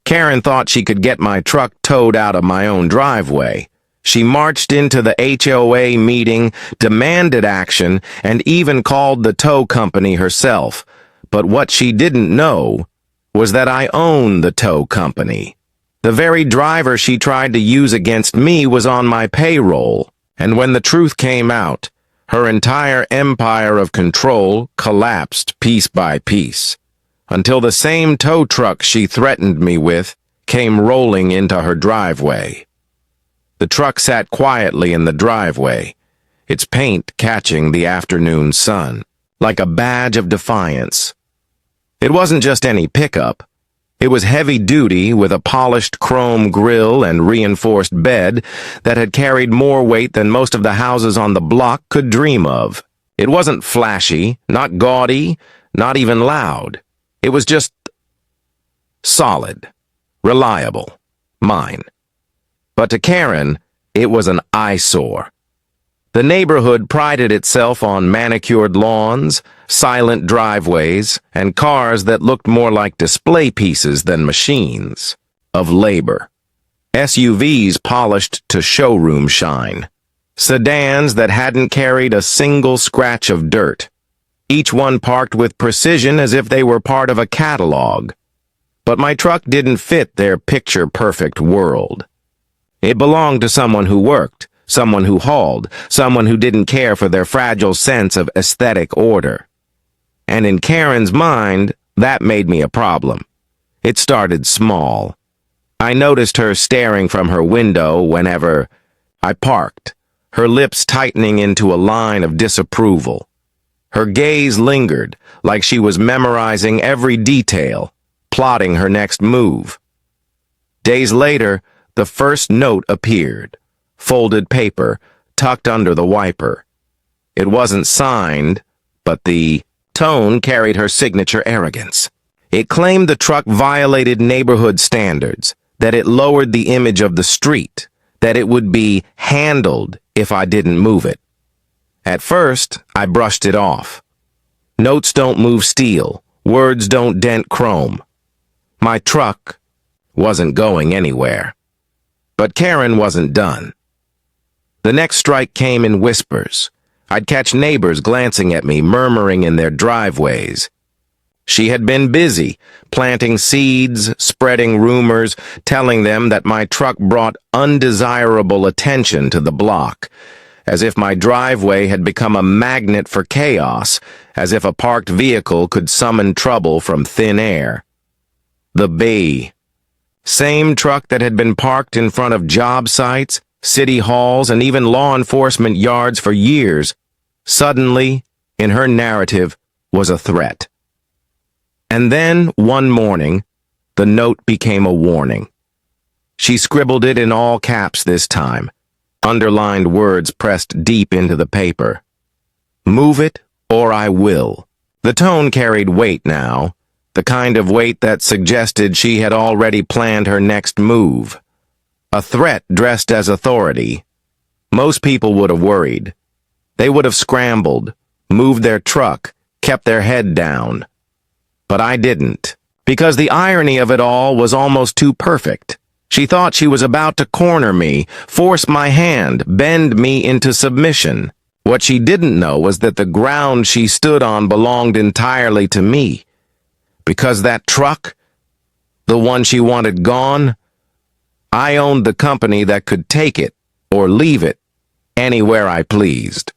Karen thought she could get my truck towed out of my own driveway. She marched into the HOA meeting, demanded action, and even called the tow company herself. But what she didn't know was that I own the tow company. The very driver she tried to use against me was on my payroll, and when the truth came out, her entire empire of control collapsed piece by piece, until the same tow truck she threatened me with came rolling into her driveway. The truck sat quietly in the driveway, its paint catching the afternoon sun, like a badge of defiance. It wasn't just any pickup. It was heavy-duty with a polished chrome grille and reinforced bed that had carried more weight than most of the houses on the block could dream of. It wasn't flashy, not gaudy, not even loud. It was just solid, reliable, mine. But to Karen, it was an eyesore. The neighborhood prided itself on manicured lawns, silent driveways, and cars that looked more like display pieces than machines of labor. SUVs polished to showroom shine. Sedans that hadn't carried a single scratch of dirt. Each one parked with precision as if they were part of a catalog. But my truck didn't fit their picture-perfect world. It belonged to someone who worked, someone who hauled, someone who didn't care for their fragile sense of aesthetic order. And in Karen's mind, that made me a problem. It started small. I noticed her staring from her window whenever I parked, her lips tightening into a line of disapproval. Her gaze lingered, like she was memorizing every detail, plotting her next move. Days later, the first note appeared, folded paper, tucked under the wiper. It wasn't signed, but the tone carried her signature arrogance. It claimed the truck violated neighborhood standards, that it lowered the image of the street, that it would be handled if I didn't move it. At first, I brushed it off. Notes don't move steel, words don't dent chrome. My truck wasn't going anywhere. But Karen wasn't done. The next strike came in whispers. I'd catch neighbors glancing at me, murmuring in their driveways. She had been busy, planting seeds, spreading rumors, telling them that my truck brought undesirable attention to the block, as if my driveway had become a magnet for chaos, as if a parked vehicle could summon trouble from thin air. The bee. Same truck that had been parked in front of job sites, city halls, and even law enforcement yards for years, suddenly, in her narrative, was a threat. And then, one morning, the note became a warning. She scribbled it in all caps this time, underlined words pressed deep into the paper. Move it, or I will. The tone carried weight now, the kind of weight that suggested she had already planned her next move. A threat dressed as authority. Most people would have worried. They would have scrambled, moved their truck, kept their head down. But I didn't, because the irony of it all was almost too perfect. She thought she was about to corner me, force my hand, bend me into submission. What she didn't know was that the ground she stood on belonged entirely to me. Because that truck, the one she wanted gone, I owned the company that could take it or leave it anywhere I pleased.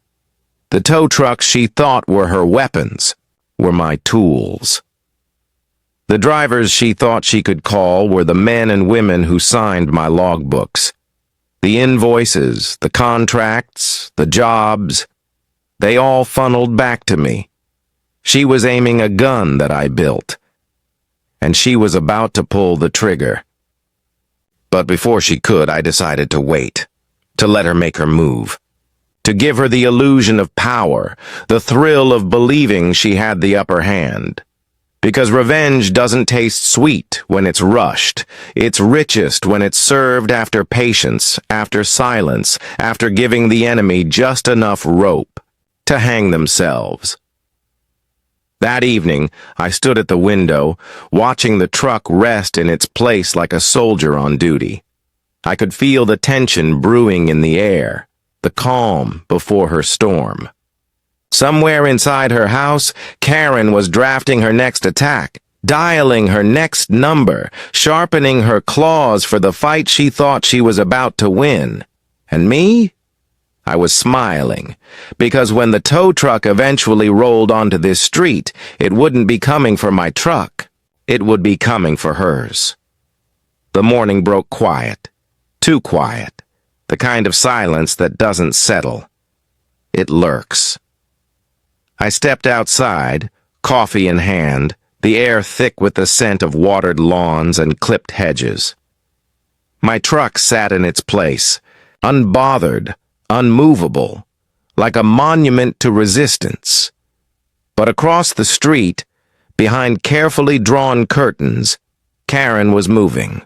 The tow trucks she thought were her weapons were my tools. The drivers she thought she could call were the men and women who signed my logbooks. The invoices, the contracts, the jobs, they all funneled back to me. She was aiming a gun that I built, and she was about to pull the trigger. But before she could, I decided to wait, to let her make her move, to give her the illusion of power, the thrill of believing she had the upper hand. Because revenge doesn't taste sweet when it's rushed. It's richest when it's served after patience, after silence, after giving the enemy just enough rope to hang themselves. That evening, I stood at the window, watching the truck rest in its place like a soldier on duty. I could feel the tension brewing in the air, the calm before her storm. Somewhere inside her house, Karen was drafting her next attack, dialing her next number, sharpening her claws for the fight she thought she was about to win. And me? I was smiling, because when the tow truck eventually rolled onto this street, it wouldn't be coming for my truck. It would be coming for hers. The morning broke quiet. Too quiet. The kind of silence that doesn't settle. It lurks. I stepped outside, coffee in hand, the air thick with the scent of watered lawns and clipped hedges. My truck sat in its place, unbothered, unmovable, like a monument to resistance. But across the street, behind carefully drawn curtains, Karen was moving.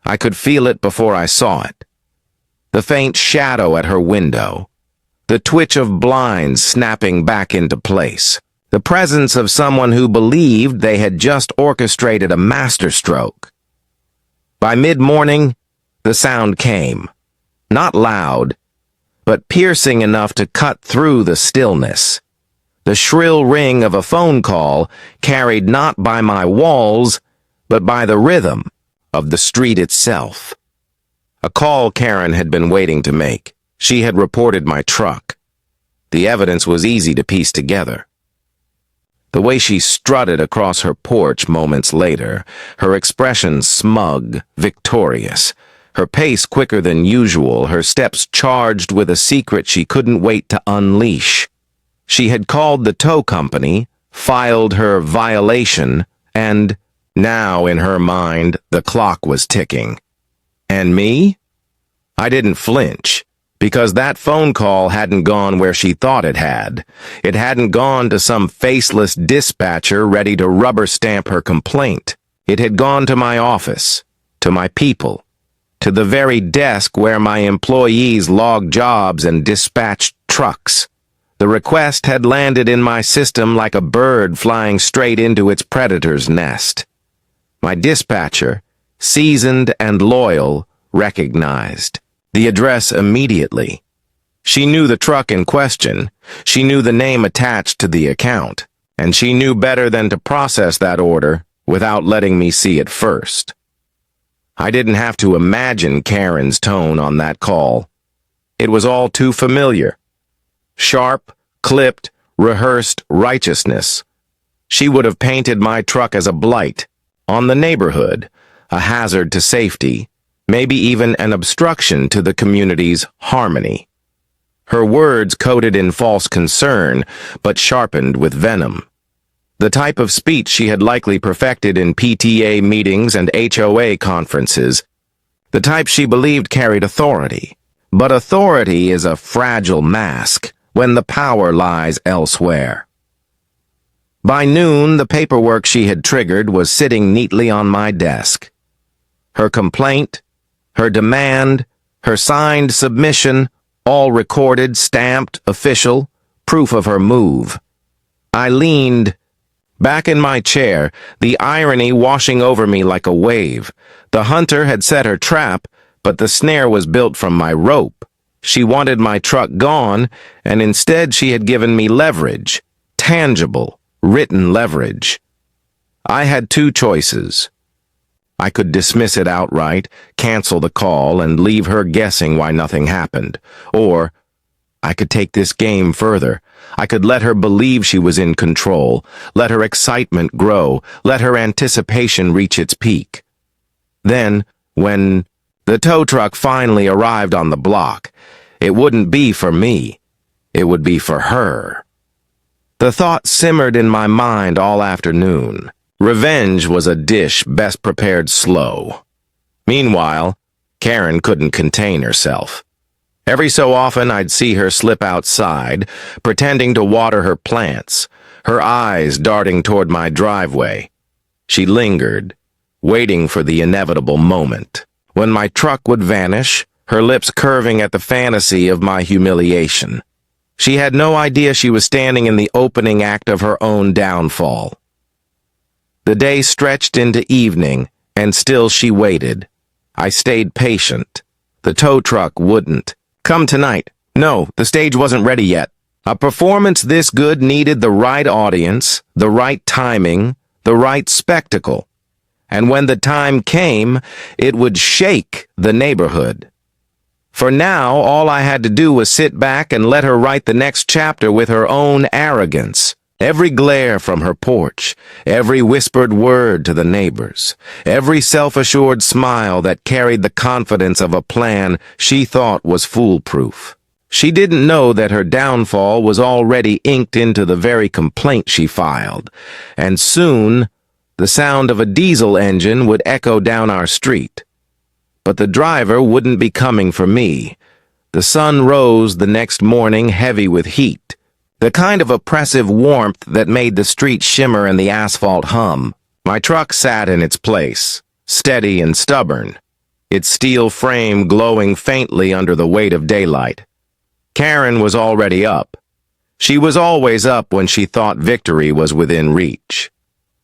I could feel it before I saw it. The faint shadow at her window, the twitch of blinds snapping back into place, the presence of someone who believed they had just orchestrated a masterstroke. By mid-morning, the sound came, not loud, but piercing enough to cut through the stillness. The shrill ring of a phone call carried not by my walls, but by the rhythm of the street itself. A call Karen had been waiting to make. She had reported my truck. The evidence was easy to piece together. The way she strutted across her porch moments later, her expression smug, victorious, her pace quicker than usual, her steps charged with a secret she couldn't wait to unleash. She had called the tow company, filed her violation, and now, in her mind, the clock was ticking. And me? I didn't flinch, because that phone call hadn't gone where she thought it had. It hadn't gone to some faceless dispatcher ready to rubber stamp her complaint. It had gone to my office, to my people, to the very desk where my employees logged jobs and dispatched trucks. The request had landed in my system like a bird flying straight into its predator's nest. My dispatcher, seasoned and loyal, recognized the address immediately. She knew the truck in question, she knew the name attached to the account, and she knew better than to process that order without letting me see it first. I didn't have to imagine Karen's tone on that call. It was all too familiar. Sharp, clipped, rehearsed righteousness. She would have painted my truck as a blight on the neighborhood, a hazard to safety, maybe even an obstruction to the community's harmony. Her words coated in false concern, but sharpened with venom. The type of speech she had likely perfected in PTA meetings and HOA conferences, the type she believed carried authority. But authority is a fragile mask when the power lies elsewhere. By noon, the paperwork she had triggered was sitting neatly on my desk. Her complaint, her demand, her signed submission, all recorded, stamped, official, proof of her move. I leaned back in my chair, the irony washing over me like a wave. The hunter had set her trap, but the snare was built from my rope. She wanted my truck gone, and instead she had given me leverage, tangible, written leverage. I had two choices. I could dismiss it outright, cancel the call, and leave her guessing why nothing happened. Or I could take this game further. I could let her believe she was in control, let her excitement grow, let her anticipation reach its peak. Then, when the tow truck finally arrived on the block, it wouldn't be for me. It would be for her. The thought simmered in my mind all afternoon. Revenge was a dish best prepared slow. Meanwhile, Karen couldn't contain herself. Every so often I'd see her slip outside, pretending to water her plants, her eyes darting toward my driveway. She lingered, waiting for the inevitable moment, when my truck would vanish, her lips curving at the fantasy of my humiliation. She had no idea she was standing in the opening act of her own downfall. The day stretched into evening, and still she waited. I stayed patient. The tow truck wouldn't. Come tonight. No, the stage wasn't ready yet. A performance this good needed the right audience, the right timing, the right spectacle. And when the time came, it would shake the neighborhood. For now, all I had to do was sit back and let her write the next chapter with her own arrogance. Every glare from her porch, every whispered word to the neighbors, every self-assured smile that carried the confidence of a plan she thought was foolproof. She didn't know that her downfall was already inked into the very complaint she filed, and soon the sound of a diesel engine would echo down our street. But the driver wouldn't be coming for me. The sun rose the next morning heavy with heat, the kind of oppressive warmth that made the street shimmer and the asphalt hum. My truck sat in its place, steady and stubborn, its steel frame glowing faintly under the weight of daylight. Karen was already up. She was always up when she thought victory was within reach.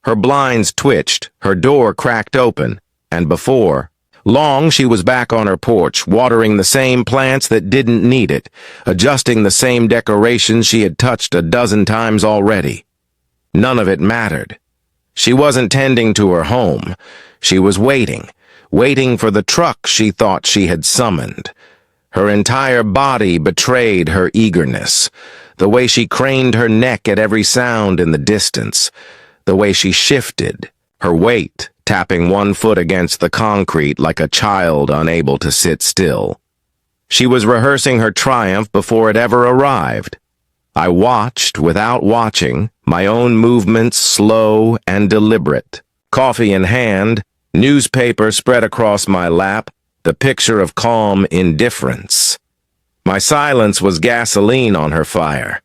Her blinds twitched, her door cracked open, and before long she was back on her porch, watering the same plants that didn't need it, adjusting the same decorations she had touched a dozen times already. None of it mattered. She wasn't tending to her home. She was waiting for the truck she thought she had summoned. Her entire body betrayed her eagerness, the way she craned her neck at every sound in the distance, the way she shifted, her weight tapping one foot against the concrete like a child unable to sit still. She was rehearsing her triumph before it ever arrived. I watched without watching, my own movements slow and deliberate. Coffee in hand, newspaper spread across my lap, the picture of calm indifference. My silence was gasoline on her fire.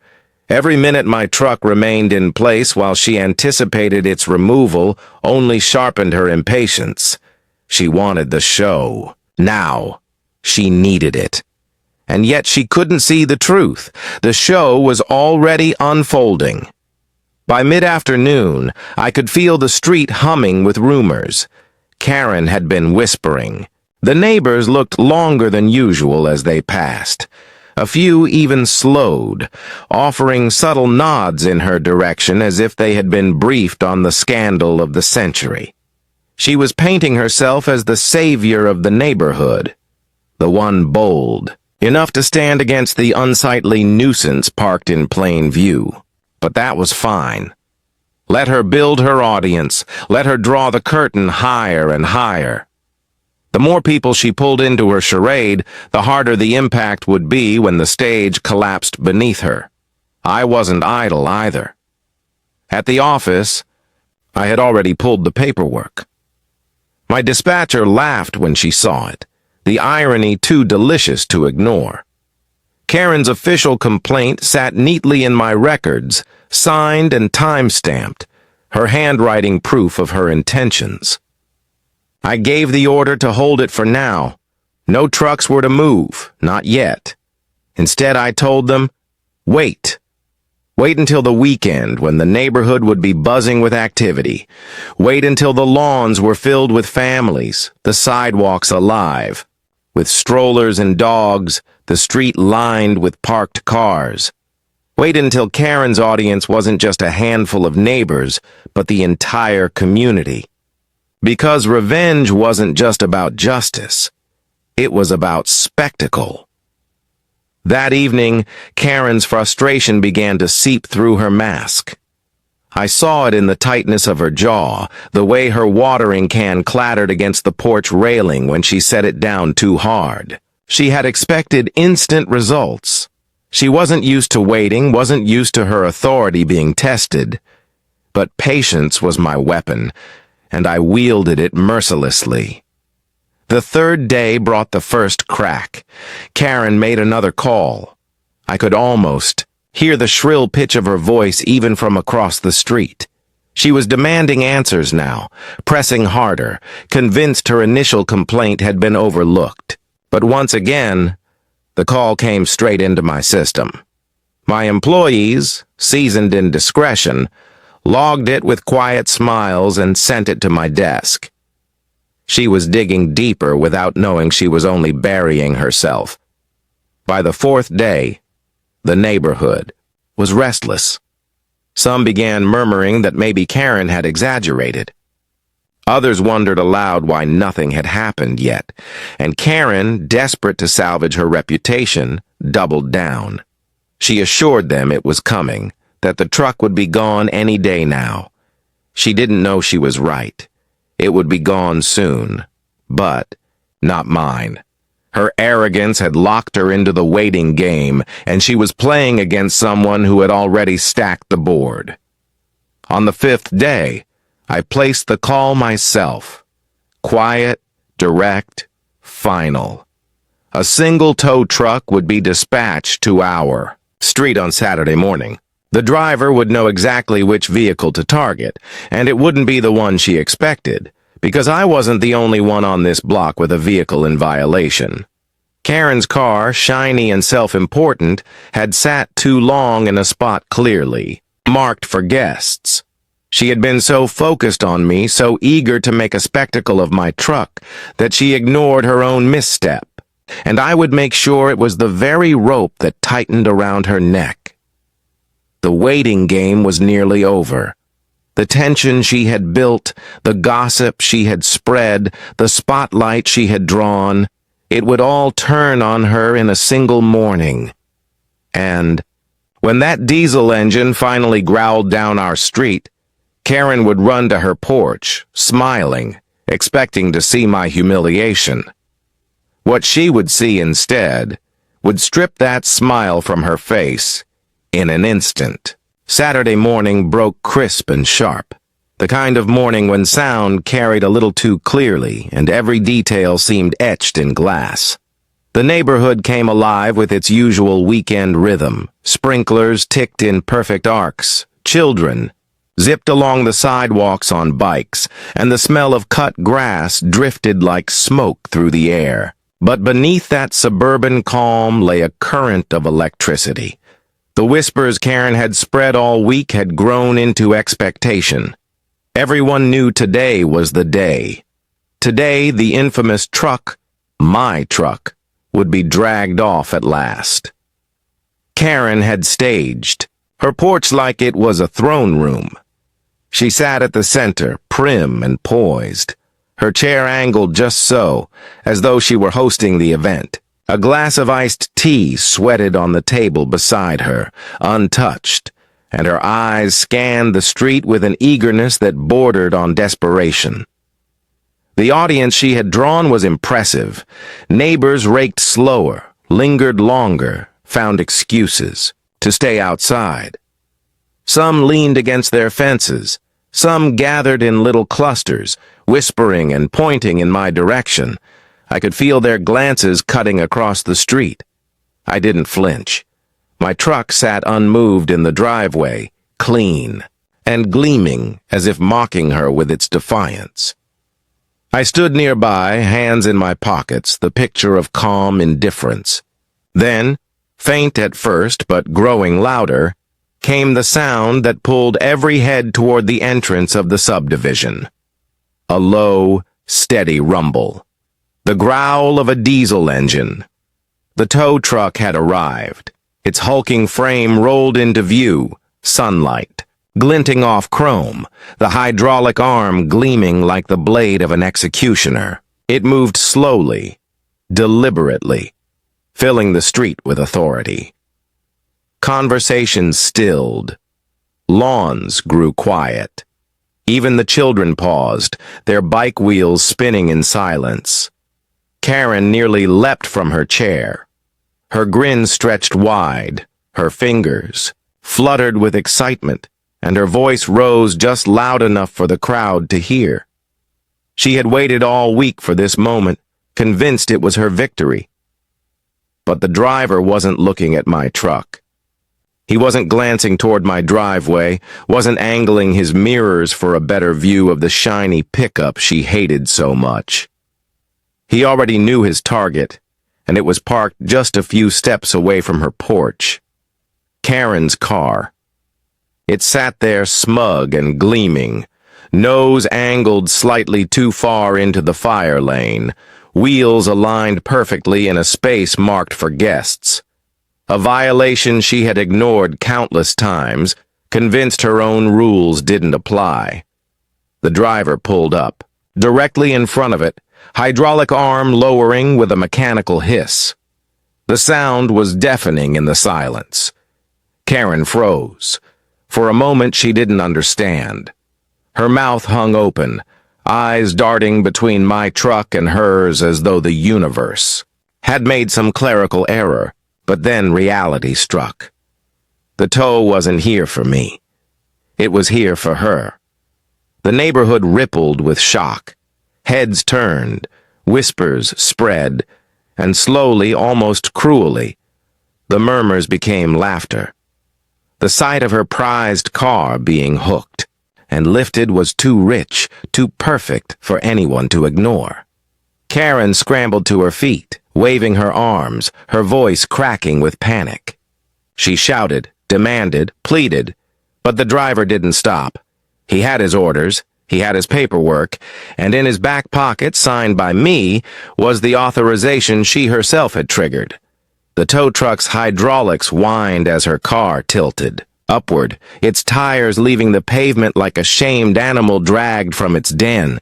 Every minute my truck remained in place while she anticipated its removal only sharpened her impatience. She wanted the show. Now. She needed it. And yet she couldn't see the truth. The show was already unfolding. By mid-afternoon, I could feel the street humming with rumors. Karen had been whispering. The neighbors looked longer than usual as they passed. A few even slowed, offering subtle nods in her direction as if they had been briefed on the scandal of the century. She was painting herself as the savior of the neighborhood, the one bold, enough to stand against the unsightly nuisance parked in plain view. But that was fine. Let her build her audience, let her draw the curtain higher and higher. The more people she pulled into her charade, the harder the impact would be when the stage collapsed beneath her. I wasn't idle either. At the office, I had already pulled the paperwork. My dispatcher laughed when she saw it, the irony too delicious to ignore. Karen's official complaint sat neatly in my records, signed and time-stamped, her handwriting proof of her intentions. I gave the order to hold it for now. No trucks were to move, not yet. Instead, I told them, wait. Wait until the weekend when the neighborhood would be buzzing with activity. Wait until the lawns were filled with families, the sidewalks alive. With strollers and dogs, the street lined with parked cars. Wait until Karen's audience wasn't just a handful of neighbors, but the entire community. Because revenge wasn't just about justice. It was about spectacle. That evening, Karen's frustration began to seep through her mask. I saw it in the tightness of her jaw, the way her watering can clattered against the porch railing when she set it down too hard. She had expected instant results. She wasn't used to waiting, wasn't used to her authority being tested. But patience was my weapon, and I wielded it mercilessly. The third day brought the first crack. Karen made another call. I could almost hear the shrill pitch of her voice even from across the street. She was demanding answers now, pressing harder, convinced her initial complaint had been overlooked. But once again, the call came straight into my system. My employees, seasoned in discretion, logged it with quiet smiles and sent it to my desk. She was digging deeper without knowing she was only burying herself. By the fourth day, the neighborhood was restless. Some began murmuring that maybe Karen had exaggerated. Others wondered aloud why nothing had happened yet, and Karen, desperate to salvage her reputation, doubled down. She assured them it was coming, that the truck would be gone any day now. She didn't know she was right. It would be gone soon, but not mine. Her arrogance had locked her into the waiting game, and she was playing against someone who had already stacked the board. On the fifth day, I placed the call myself. Quiet, direct, final. A single tow truck would be dispatched to our street on Saturday morning. The driver would know exactly which vehicle to target, and it wouldn't be the one she expected, because I wasn't the only one on this block with a vehicle in violation. Karen's car, shiny and self-important, had sat too long in a spot clearly marked for guests. She had been so focused on me, so eager to make a spectacle of my truck, that she ignored her own misstep, and I would make sure it was the very rope that tightened around her neck. The waiting game was nearly over. The tension she had built, the gossip she had spread, the spotlight she had drawn, it would all turn on her in a single morning. And when that diesel engine finally growled down our street, Karen would run to her porch, smiling, expecting to see my humiliation. What she would see instead would strip that smile from her face in an instant. Saturday morning broke crisp and sharp, the kind of morning when sound carried a little too clearly and every detail seemed etched in glass. The neighborhood came alive with its usual weekend rhythm. Sprinklers ticked in perfect arcs, children zipped along the sidewalks on bikes, and the smell of cut grass drifted like smoke through the air. But beneath that suburban calm lay a current of electricity. The whispers Karen had spread all week had grown into expectation. Everyone knew today was the day. Today, the infamous truck, my truck, would be dragged off at last. Karen had staged, her porch like it was a throne room. She sat at the center, prim and poised, her chair angled just so, as though she were hosting the event. A glass of iced tea sweated on the table beside her, untouched, and her eyes scanned the street with an eagerness that bordered on desperation. The audience she had drawn was impressive. Neighbors raked slower, lingered longer, found excuses to stay outside. Some leaned against their fences. Some gathered in little clusters, whispering and pointing in my direction. I could feel their glances cutting across the street. I didn't flinch. My truck sat unmoved in the driveway, clean, and gleaming as if mocking her with its defiance. I stood nearby, hands in my pockets, the picture of calm indifference. Then, faint at first but growing louder, came the sound that pulled every head toward the entrance of the subdivision. A low, steady rumble. The growl of a diesel engine. The tow truck had arrived. Its hulking frame rolled into view, sunlight, glinting off chrome, the hydraulic arm gleaming like the blade of an executioner. It moved slowly, deliberately, filling the street with authority. Conversations stilled. Lawns grew quiet. Even the children paused, their bike wheels spinning in silence. Karen nearly leapt from her chair. Her grin stretched wide, her fingers fluttered with excitement, and her voice rose just loud enough for the crowd to hear. She had waited all week for this moment, convinced it was her victory. But the driver wasn't looking at my truck. He wasn't glancing toward my driveway, wasn't angling his mirrors for a better view of the shiny pickup she hated so much. He already knew his target, and it was parked just a few steps away from her porch. Karen's car. It sat there smug and gleaming, nose angled slightly too far into the fire lane, wheels aligned perfectly in a space marked for guests. A violation she had ignored countless times, convinced her own rules didn't apply. The driver pulled up. Directly in front of it, hydraulic arm lowering with a mechanical hiss. The sound was deafening in the silence. Karen froze. For a moment she didn't understand. Her mouth hung open, eyes darting between my truck and hers as though the universe had made some clerical error, but then reality struck. The tow wasn't here for me. It was here for her. The neighborhood rippled with shock. Heads turned, whispers spread, and slowly, almost cruelly, the murmurs became laughter. The sight of her prized car being hooked and lifted was too rich, too perfect for anyone to ignore. Karen scrambled to her feet, waving her arms, her voice cracking with panic. She shouted, demanded, pleaded, but the driver didn't stop. He had his orders, he had his paperwork, and in his back pocket, signed by me, was the authorization she herself had triggered. The tow truck's hydraulics whined as her car tilted upward, its tires leaving the pavement like a shamed animal dragged from its den.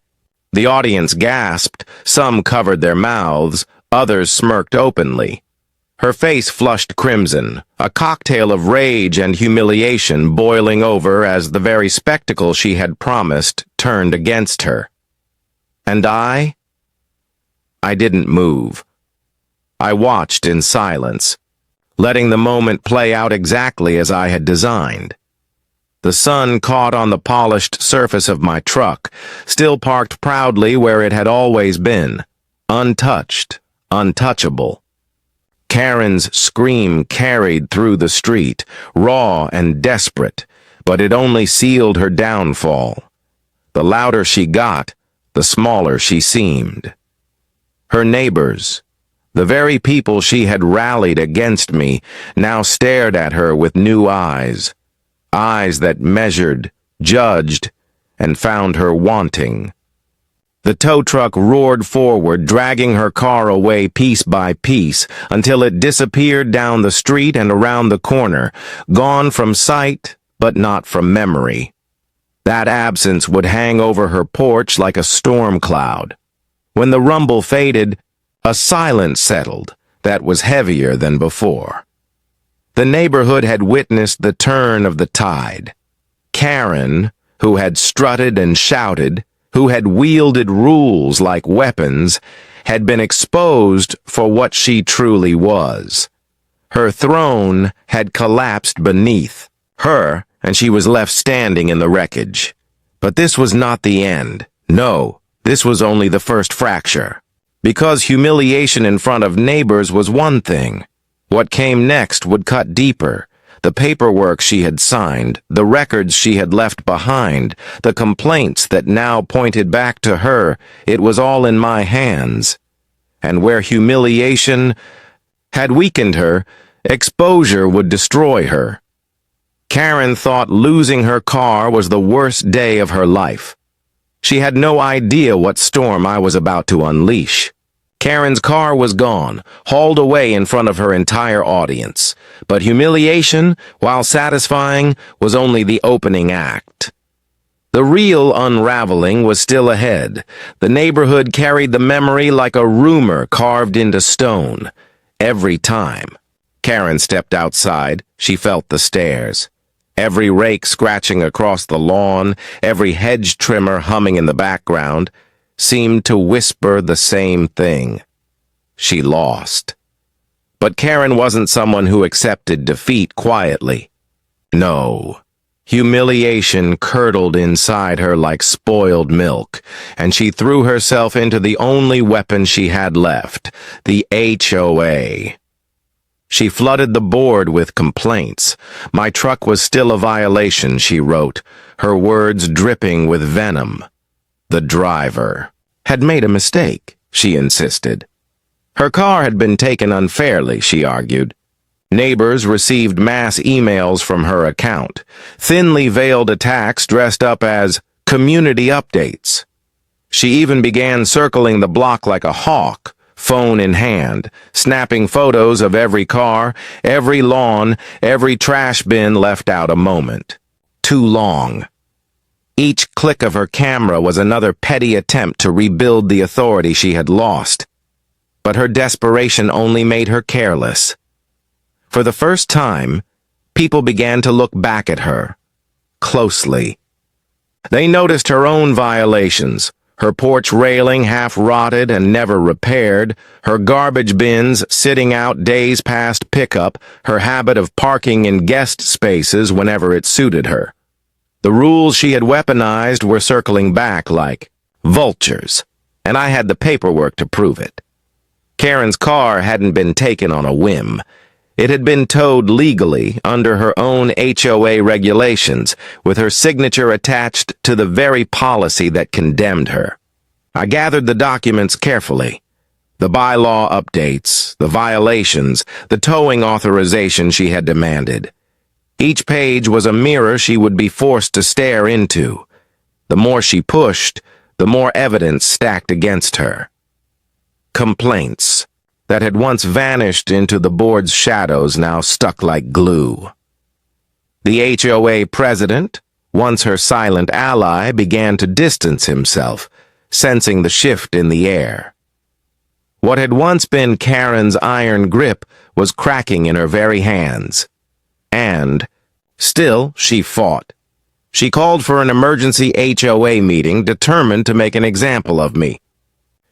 The audience gasped, some covered their mouths, others smirked openly. Her face flushed crimson, a cocktail of rage and humiliation boiling over as the very spectacle she had promised turned against her. And I didn't move. I watched in silence, letting the moment play out exactly as I had designed. The sun caught on the polished surface of my truck, still parked proudly where it had always been, untouched, untouchable. Karen's scream carried through the street, raw and desperate, but it only sealed her downfall. The louder she got, the smaller she seemed. Her neighbors, the very people she had rallied against me, now stared at her with new eyes, eyes that measured, judged, and found her wanting. The tow truck roared forward, dragging her car away piece by piece, until it disappeared down the street and around the corner, gone from sight, but not from memory. That absence would hang over her porch like a storm cloud. When the rumble faded, a silence settled that was heavier than before. The neighborhood had witnessed the turn of the tide. Karen, who had strutted and shouted, who had wielded rules like weapons, had been exposed for what she truly was. Her throne had collapsed beneath her, and she was left standing in the wreckage. But this was not the end. No, this was only the first fracture. Because humiliation in front of neighbors was one thing, what came next would cut deeper. The paperwork she had signed, the records she had left behind, the complaints that now pointed back to her, it was all in my hands. And where humiliation had weakened her, exposure would destroy her. Karen thought losing her car was the worst day of her life. She had no idea what storm I was about to unleash. Karen's car was gone, hauled away in front of her entire audience. But humiliation, while satisfying, was only the opening act. The real unraveling was still ahead. The neighborhood carried the memory like a rumor carved into stone. Every time Karen stepped outside, she felt the stares. Every rake scratching across the lawn, every hedge trimmer humming in the background, seemed to whisper the same thing. She lost. But Karen wasn't someone who accepted defeat quietly. No. Humiliation curdled inside her like spoiled milk, and she threw herself into the only weapon she had left, the HOA. She flooded the board with complaints. My truck was still a violation, she wrote, her words dripping with venom. The driver had made a mistake, she insisted. Her car had been taken unfairly, she argued. Neighbors received mass emails from her account, thinly veiled attacks dressed up as community updates. She even began circling the block like a hawk, phone in hand, snapping photos of every car, every lawn, every trash bin left out a moment. Too long. Each click of her camera was another petty attempt to rebuild the authority she had lost. But her desperation only made her careless. For the first time, people began to look back at her, closely. They noticed her own violations, her porch railing half rotted and never repaired, her garbage bins sitting out days past pickup, her habit of parking in guest spaces whenever it suited her. The rules she had weaponized were circling back like vultures, and I had the paperwork to prove it. Karen's car hadn't been taken on a whim. It had been towed legally under her own HOA regulations, with her signature attached to the very policy that condemned her. I gathered the documents carefully. The bylaw updates, the violations, the towing authorization she had demanded. Each page was a mirror she would be forced to stare into. The more she pushed, the more evidence stacked against her. Complaints that had once vanished into the board's shadows now stuck like glue. The HOA president, once her silent ally, began to distance himself, sensing the shift in the air. What had once been Karen's iron grip was cracking in her very hands. And, still, she fought. She called for an emergency HOA meeting, determined to make an example of me.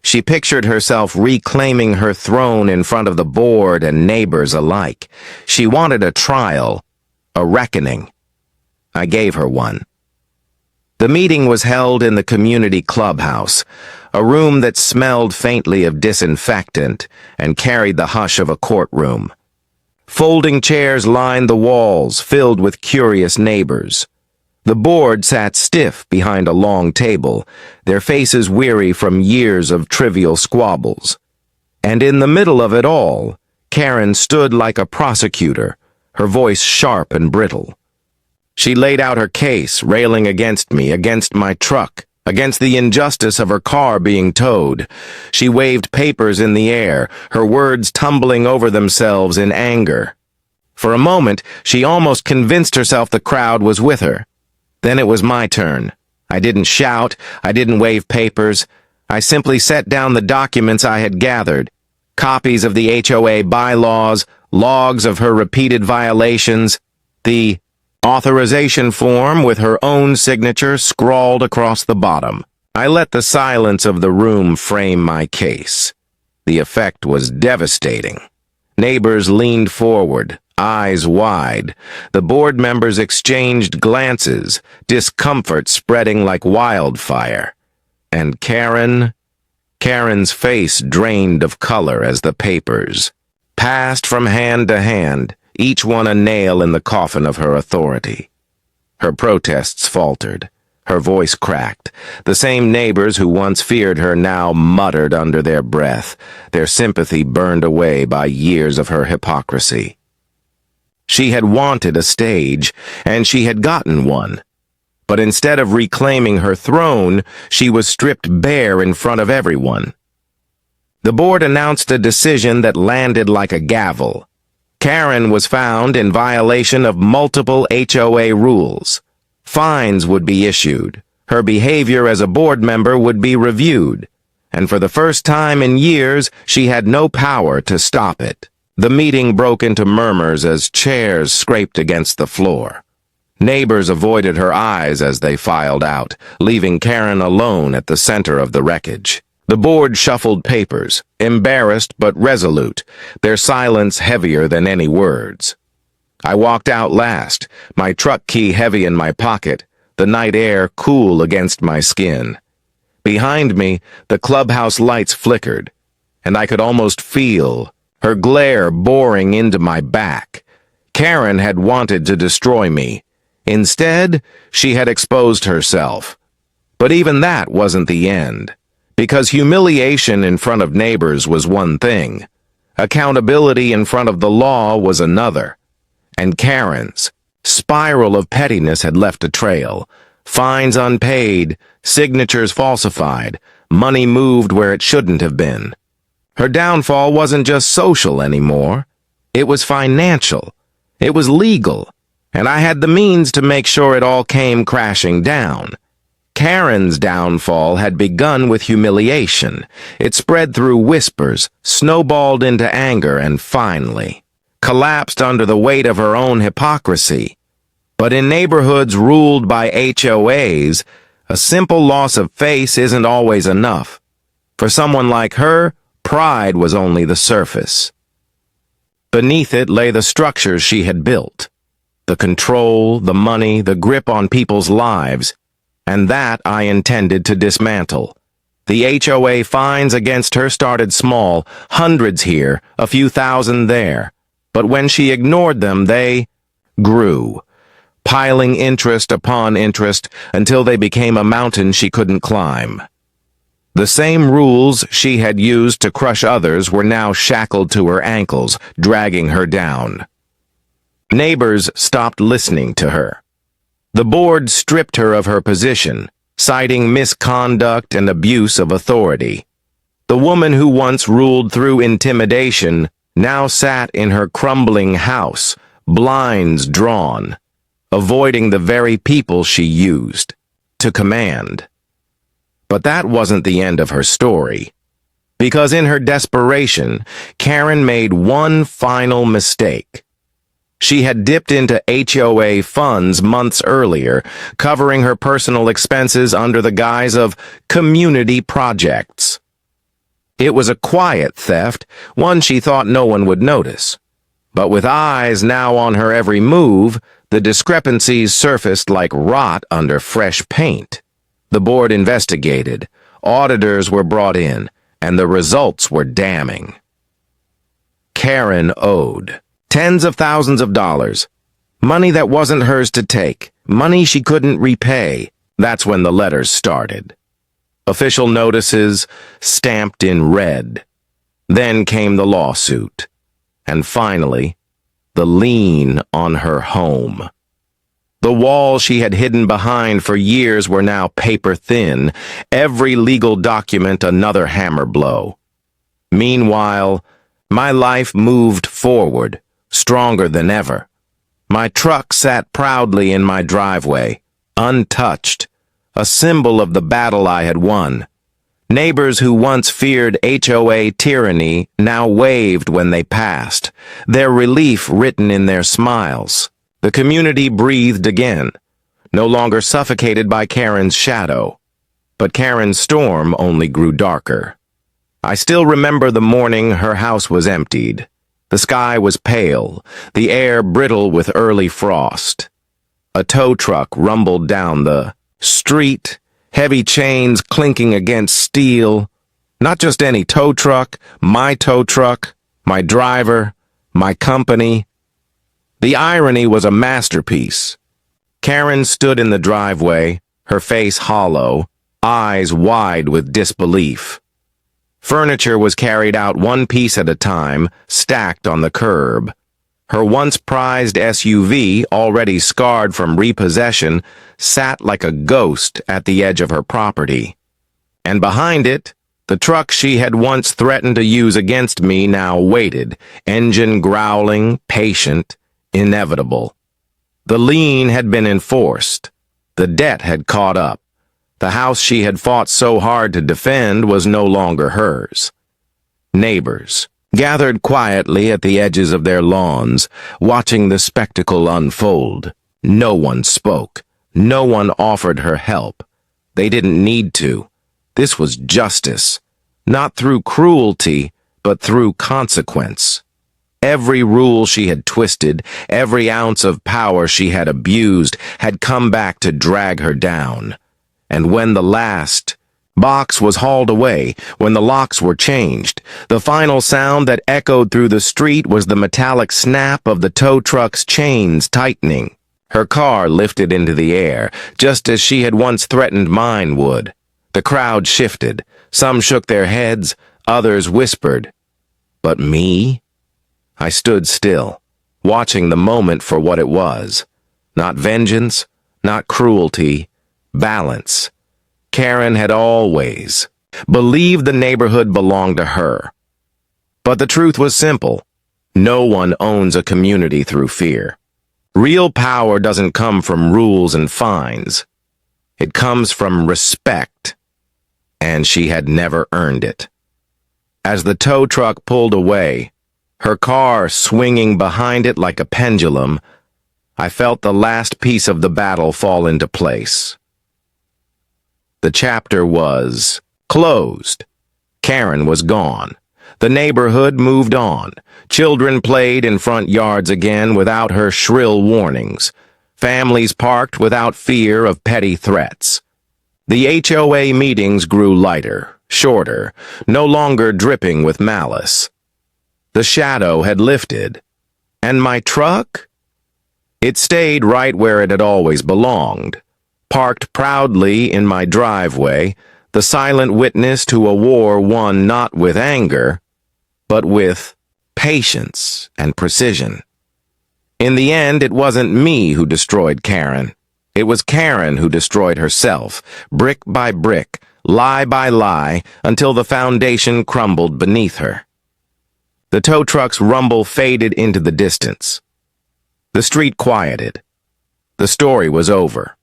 She pictured herself reclaiming her throne in front of the board and neighbors alike. She wanted a trial, a reckoning. I gave her one. The meeting was held in the community clubhouse, a room that smelled faintly of disinfectant and carried the hush of a courtroom. Folding chairs lined the walls, filled with curious neighbors. The board sat stiff behind a long table, their faces weary from years of trivial squabbles. And in the middle of it all, Karen stood like a prosecutor, her voice sharp and brittle. She laid out her case, railing against me, against my truck, against the injustice of her car being towed. She waved papers in the air, her words tumbling over themselves in anger. For a moment, she almost convinced herself the crowd was with her. Then it was my turn. I didn't shout, I didn't wave papers. I simply set down the documents I had gathered, copies of the HOA bylaws, logs of her repeated violations, the authorization form with her own signature scrawled across the bottom. I let the silence of the room frame my case. The effect was devastating. Neighbors leaned forward, eyes wide. The board members exchanged glances, discomfort spreading like wildfire. And Karen's face drained of color as the papers passed from hand to hand, each one a nail in the coffin of her authority. Her protests faltered. Her voice cracked. The same neighbors who once feared her now muttered under their breath, their sympathy burned away by years of her hypocrisy. She had wanted a stage, and she had gotten one. But instead of reclaiming her throne, she was stripped bare in front of everyone. The board announced a decision that landed like a gavel. Karen was found in violation of multiple HOA rules. Fines would be issued. Her behavior as a board member would be reviewed. And for the first time in years, she had no power to stop it. The meeting broke into murmurs as chairs scraped against the floor. Neighbors avoided her eyes as they filed out, leaving Karen alone at the center of the wreckage. The board shuffled papers, embarrassed but resolute, their silence heavier than any words. I walked out last, my truck key heavy in my pocket, the night air cool against my skin. Behind me, the clubhouse lights flickered, and I could almost feel her glare boring into my back. Karen had wanted to destroy me. Instead, she had exposed herself. But even that wasn't the end, because humiliation in front of neighbors was one thing. Accountability in front of the law was another. And Karen's spiral of pettiness had left a trail. Fines unpaid, signatures falsified, money moved where it shouldn't have been. Her downfall wasn't just social anymore. It was financial. It was legal. And I had the means to make sure it all came crashing down. Karen's downfall had begun with humiliation. It spread through whispers, snowballed into anger, and finally collapsed under the weight of her own hypocrisy. But in neighborhoods ruled by HOAs, a simple loss of face isn't always enough. For someone like her, pride was only the surface. Beneath it lay the structures she had built. The control, the money, the grip on people's lives. And that I intended to dismantle. The HOA fines against her started small, hundreds here, a few thousand there. But when she ignored them, they grew, piling interest upon interest until they became a mountain she couldn't climb. The same rules she had used to crush others were now shackled to her ankles, dragging her down. Neighbors stopped listening to her. The board stripped her of her position, citing misconduct and abuse of authority. The woman who once ruled through intimidation now sat in her crumbling house, blinds drawn, avoiding the very people she used to command. But that wasn't the end of her story, because in her desperation, Karen made one final mistake. She had dipped into HOA funds months earlier, covering her personal expenses under the guise of community projects. It was a quiet theft, one she thought no one would notice. But with eyes now on her every move, the discrepancies surfaced like rot under fresh paint. The board investigated, auditors were brought in, and the results were damning. Karen owed tens of thousands of dollars. Money that wasn't hers to take. Money she couldn't repay. That's when the letters started. Official notices stamped in red. Then came the lawsuit. And finally, the lien on her home. The walls she had hidden behind for years were now paper thin, every legal document another hammer blow. Meanwhile, my life moved forward, stronger than ever. My truck sat proudly in my driveway, untouched, a symbol of the battle I had won. Neighbors who once feared HOA tyranny now waved when they passed, their relief written in their smiles. The community breathed again, no longer suffocated by Karen's shadow. But Karen's storm only grew darker. I still remember the morning her house was emptied. The sky was pale, the air brittle with early frost. A tow truck rumbled down the street, heavy chains clinking against steel. Not just any tow truck, my driver, my company. The irony was a masterpiece. Karen stood in the driveway, her face hollow, eyes wide with disbelief. Furniture was carried out one piece at a time, stacked on the curb. Her once prized SUV, already scarred from repossession, sat like a ghost at the edge of her property. And behind it, the truck she had once threatened to use against me now waited, engine growling, patient, inevitable. The lien had been enforced. The debt had caught up. The house she had fought so hard to defend was no longer hers. Neighbors gathered quietly at the edges of their lawns, watching the spectacle unfold. No one spoke. No one offered her help. They didn't need to. This was justice, not through cruelty, but through consequence. Every rule she had twisted, every ounce of power she had abused, had come back to drag her down. And when the last box was hauled away, when the locks were changed, the final sound that echoed through the street was the metallic snap of the tow truck's chains tightening. Her car lifted into the air, just as she had once threatened mine would. The crowd shifted. Some shook their heads, others whispered, But me? I stood still, watching the moment for what it was. Not vengeance, not cruelty, balance. Karen had always believed the neighborhood belonged to her. But the truth was simple. No one owns a community through fear. Real power doesn't come from rules and fines. It comes from respect. And she had never earned it. As the tow truck pulled away, her car swinging behind it like a pendulum, I felt the last piece of the battle fall into place. The chapter was closed. Karen was gone. The neighborhood moved on. Children played in front yards again without her shrill warnings. Families parked without fear of petty threats. The HOA meetings grew lighter, shorter, no longer dripping with malice. The shadow had lifted. And my truck? It stayed right where it had always belonged, parked proudly in my driveway, the silent witness to a war won not with anger, but with patience and precision. In the end, it wasn't me who destroyed Karen. It was Karen who destroyed herself, brick by brick, lie by lie, until the foundation crumbled beneath her. The tow truck's rumble faded into the distance. The street quieted. The story was over.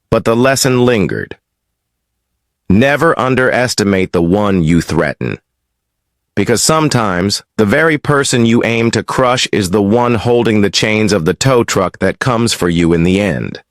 But the lesson lingered. Never underestimate the one you threaten. Because sometimes, the very person you aim to crush is the one holding the chains of the tow truck that comes for you in the end.